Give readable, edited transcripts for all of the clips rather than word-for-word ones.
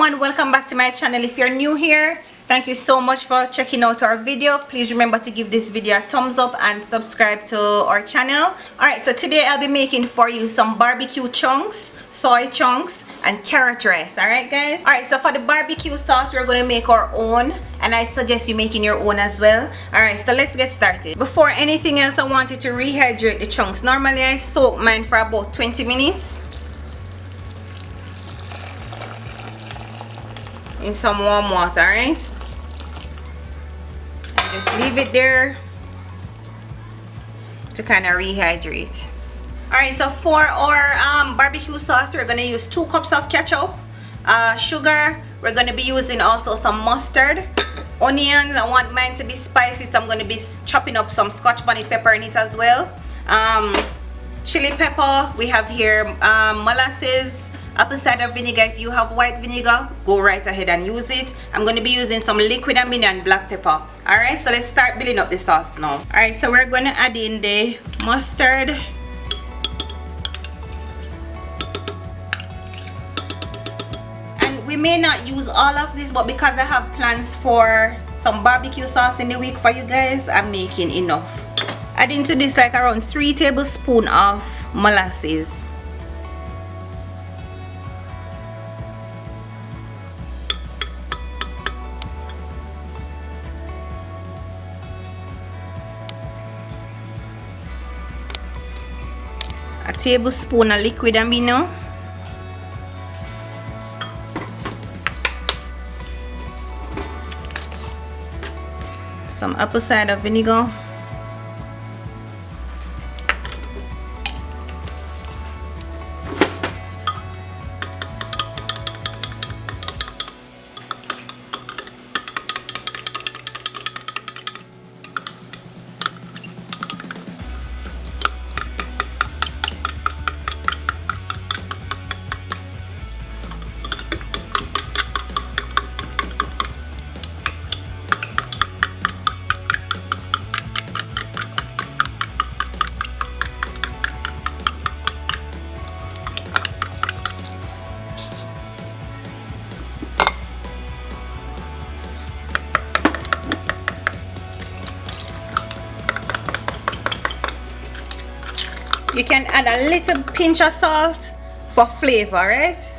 everyone, welcome back to my channel. If you're new here, thank you so much for checking out our video. Please remember to give this video a thumbs up and subscribe to our channel. Alright, so today I'll be making for you some barbecue chunks, soy chunks, and carrot rice. Alright guys, alright, so for the barbecue sauce we're going to make our own, and I suggest you making your own as well. Alright, so let's get started. Before anything else, I wanted to rehydrate the chunks. Normally I soak mine for about 20 minutes in some warm water, right? And just leave it there to kind of rehydrate. Alright, so for our barbecue sauce, we're going to use 2 cups of ketchup, sugar. We're going to be using also some mustard, onions. I want mine to be spicy, so I'm going to be chopping up some Scotch bonnet pepper in it as well. Chili pepper. We have here molasses, apple cider vinegar. If you have white vinegar, go right ahead and use it. I'm going to be using some liquid amino and black pepper. Alright, so let's start building up the sauce now. Alright, so we're going to add in the mustard. And we may not use all of this, but because I have plans for some barbecue sauce in the week for you guys, I'm making enough. Add into this like around 3 tablespoons of molasses. A tablespoon of liquid amino, some apple cider vinegar, you can add a little pinch of salt for flavor, right?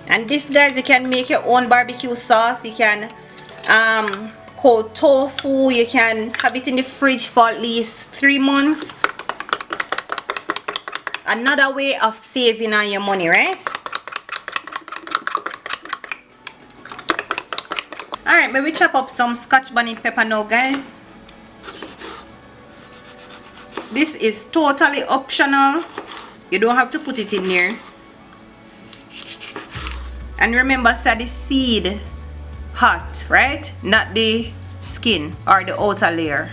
And this, guys, you can make your own barbecue sauce. You can coat tofu. You can have it in the fridge for at least 3 months. Another way of saving on your money, right? Alright, maybe chop up some Scotch bonnet pepper now, guys. This is totally optional. You don't have to put it in there. And remember, set the seed hot, right? Not the skin or the outer layer.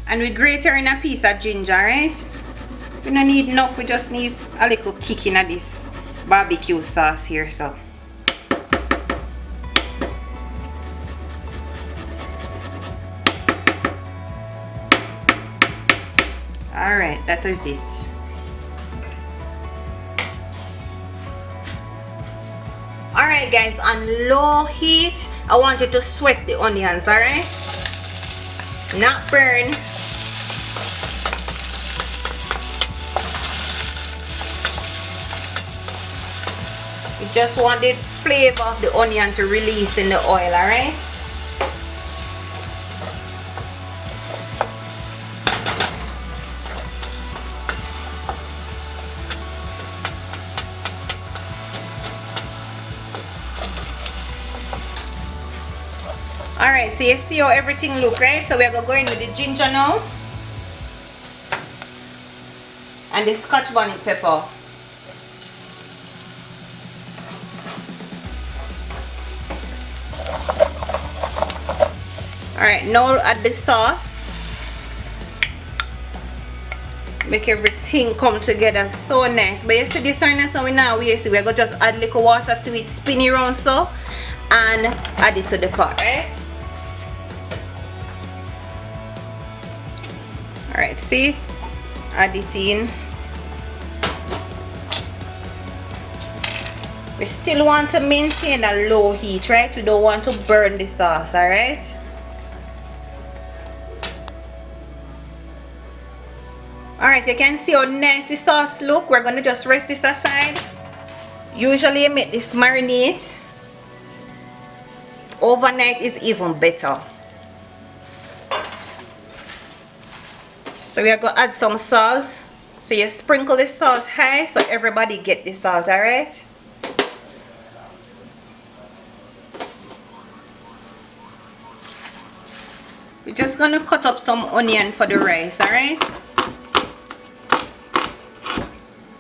And we grate her in a piece of ginger, right? We don't need enough, we just need a little kick in this barbecue sauce here, so. Alright, that is it. Alright guys, on low heat, I want you to sweat the onions, alright? Not burn. You just want the flavor of the onion to release in the oil, alright? Alright, so you see how everything look, right? So we're gonna go in with the ginger now. And the Scotch bonnet pepper. Alright, now add the sauce. Make everything come together so nice. But you see this one, so we now we see we're gonna just add little water to it, spin it around so, and add it to the pot, right? Alright, see? Add it in. We still want to maintain a low heat, right? We don't want to burn the sauce, alright? Alright, you can see how nice the sauce look. We're gonna just rest this aside. Usually you make this marinate overnight is even better. So we are going to add some salt. So you sprinkle the salt high so everybody get the salt, alright? We're just going to cut up some onion for the rice, alright?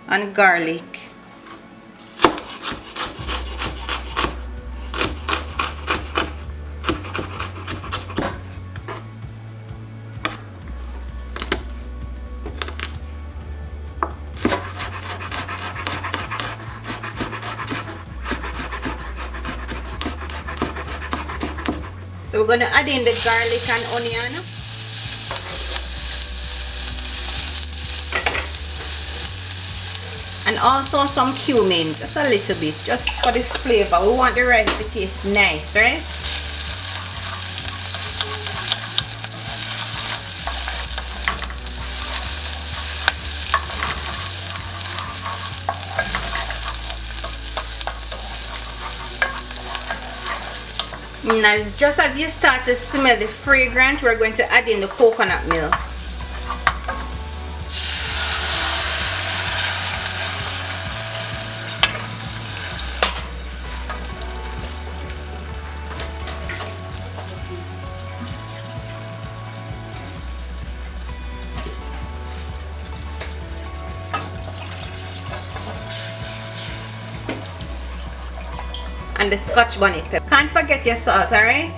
And garlic. So we're going to add in the garlic and onion. And also some cumin, just a little bit, just for the flavor. We want the rice to taste nice, right? Now, just as you start to smell the fragrance, we're going to add in the coconut milk. And the Scotch bonnet pepper. Can't forget your salt, alright?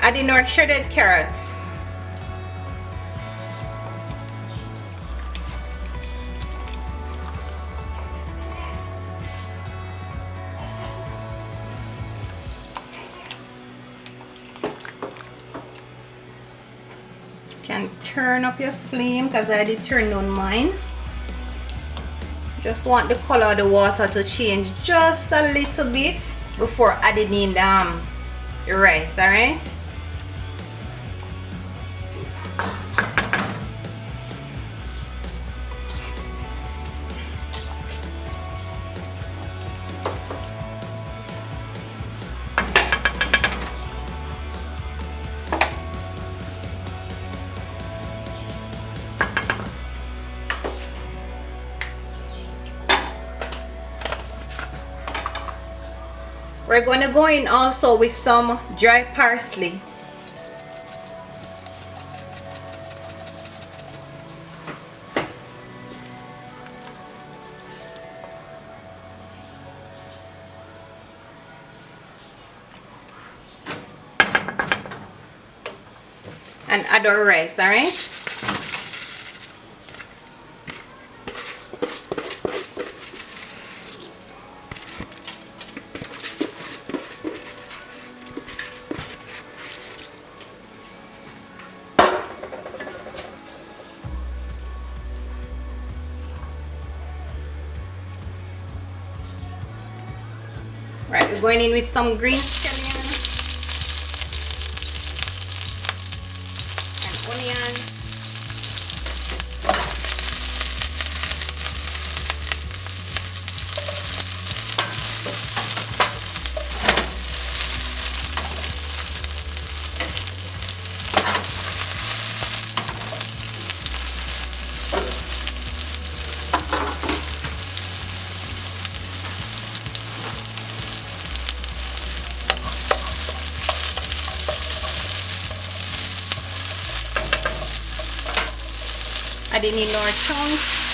Add in our shredded carrots. Can turn up your flame because I did turn on mine. Just want the color of the water to change just a little bit before adding in the rice, alright? We're going to go in also with some dry parsley. And add our rice, alright? Right, we're going in with some green scallion and onion. Adding in our chunks.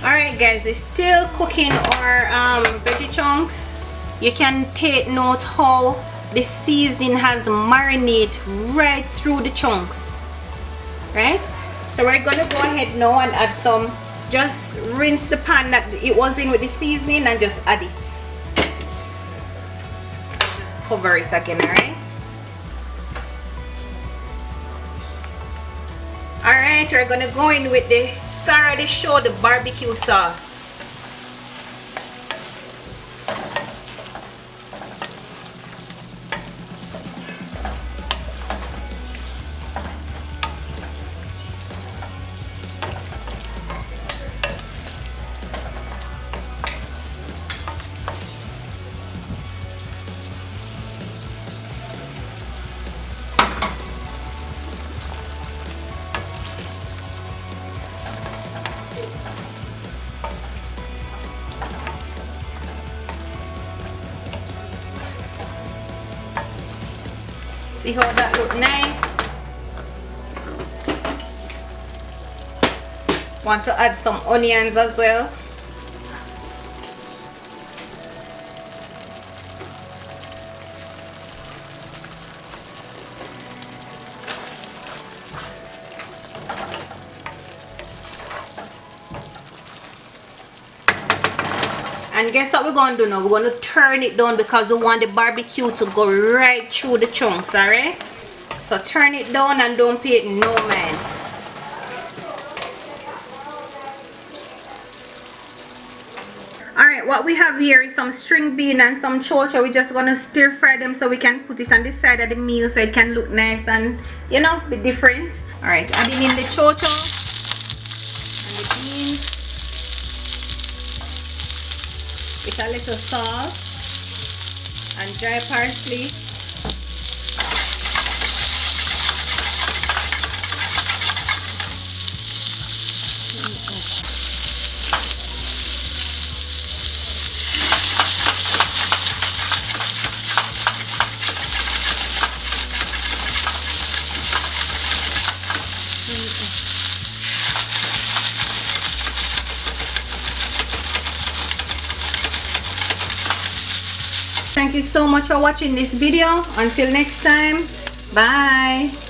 Alright guys, we're still cooking our veggie chunks. You can take note how the seasoning has marinated right through the chunks. Right? So we're gonna go ahead now and add some. Just rinse the pan that it was in with the seasoning and just add it. Just cover it again, alright? Alright, we're gonna go in with the star of the show, the barbecue sauce. See how that look nice? Want to add some onions as well. And guess what we're going to do now? We're going to turn it down because we want the barbecue to go right through the chunks, alright? So turn it down and don't pay it no mind. Alright, what we have here is some string bean and some chocha. We're just going to stir fry them so we can put it on the side of the meal so it can look nice and, you know, be different. Alright, adding in the chocha and the beans. With a little salt and dry parsley. Thank you so much for watching this video. Until next time, bye.